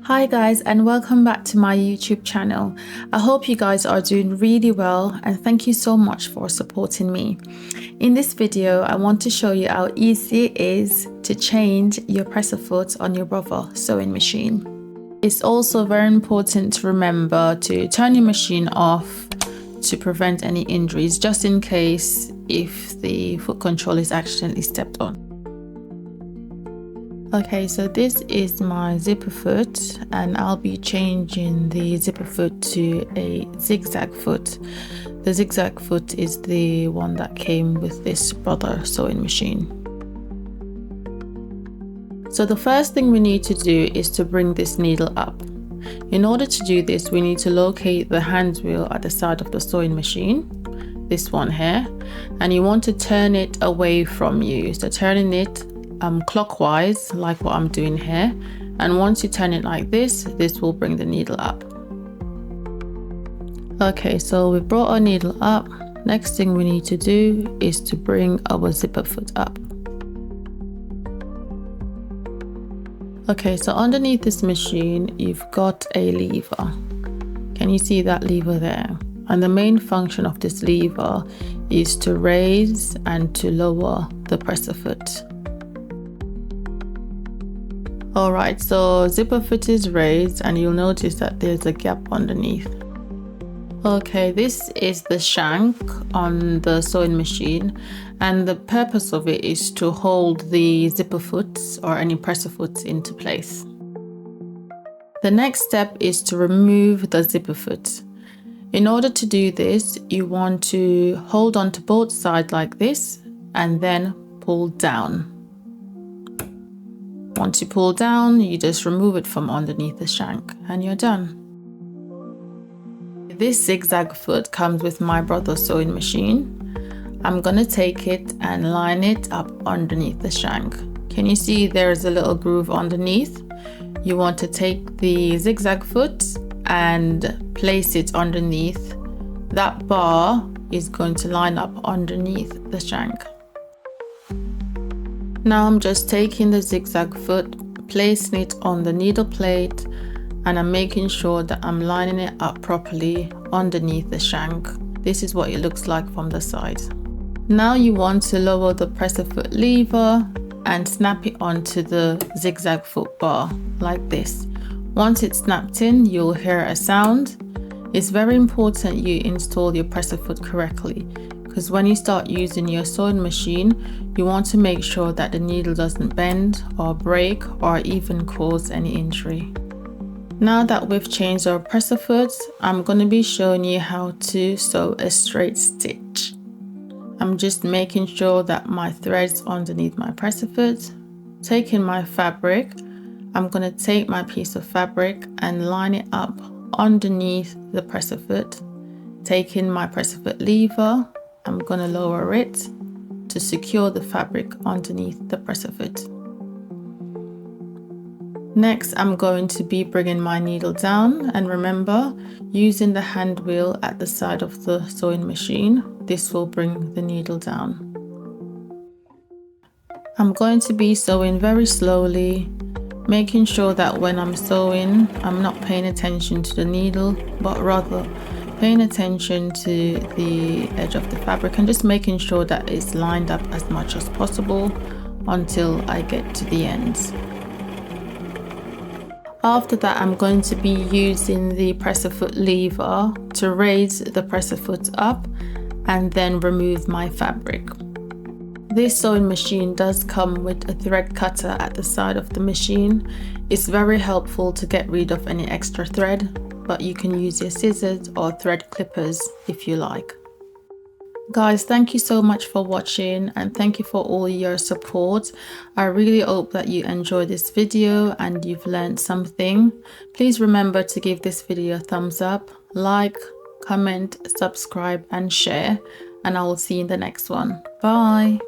Hi guys, and welcome back to my YouTube channel. I hope you guys are doing really well, and thank you so much for supporting me. In this video, I want to show you how easy it is to change your presser foot on your Brother sewing machine. It's also very important to remember to turn your machine off to prevent any injuries, just in case if the foot control is accidentally stepped on. Okay, so this is my zipper foot, and I'll be changing the zipper foot to a zigzag foot. The zigzag foot is the one that came with this Brother sewing machine. So the first thing we need to do is to bring this needle up. In order to do this, we need to locate the hand wheel at the side of the sewing machine, this one here, and you want to turn it away from you. So turning it clockwise, like what I'm doing here, and once you turn it like this will bring the needle up. Okay, so we brought our needle up. Next thing we need to do is to bring our zipper foot up. Okay, so underneath this machine you've got a lever. Can you see that lever there? And the main function of this lever is to raise and to lower the presser foot. Alright, so zipper foot is raised and you'll notice that there's a gap underneath. Okay, this is the shank on the sewing machine, and the purpose of it is to hold the zipper foot or any presser foot into place. The next step is to remove the zipper foot. In order to do this, you want to hold on to both sides like this and then pull down. Once you pull down, you just remove it from underneath the shank and you're done. This zigzag foot comes with my Brother sewing machine. I'm gonna take it and line it up underneath the shank. Can you see there's a little groove underneath? You want to take the zigzag foot and place it underneath. That bar is going to line up underneath the shank. Now I'm just taking the zigzag foot, placing it on the needle plate, and I'm making sure that I'm lining it up properly underneath the shank. This is what it looks like from the side. Now you want to lower the presser foot lever and snap it onto the zigzag foot bar like this. Once it's snapped in, you'll hear a sound. It's very important you install your presser foot correctly, because when you start using your sewing machine, you want to make sure that the needle doesn't bend or break or even cause any injury. Now that we've changed our presser foot, I'm going to be showing you how to sew a straight stitch. I'm just making sure that my thread's underneath my presser foot. Taking my fabric, I'm going to take my piece of fabric and line it up underneath the presser foot. Taking my presser foot lever, I'm going to lower it to secure the fabric underneath the presser foot. Next, I'm going to be bringing my needle down, and remember, using the hand wheel at the side of the sewing machine, this will bring the needle down. I'm going to be sewing very slowly, making sure that when I'm sewing, I'm not paying attention to the needle, but rather paying attention to the edge of the fabric and just making sure that it's lined up as much as possible until I get to the ends. After that, I'm going to be using the presser foot lever to raise the presser foot up and then remove my fabric. This sewing machine does come with a thread cutter at the side of the machine. It's very helpful to get rid of any extra thread, but you can use your scissors or thread clippers if you like. Guys, thank you so much for watching, and thank you for all your support. I really hope that you enjoyed this video and you've learned something. Please remember to give this video a thumbs up, like, comment, subscribe and share, and I will see you in the next one. Bye.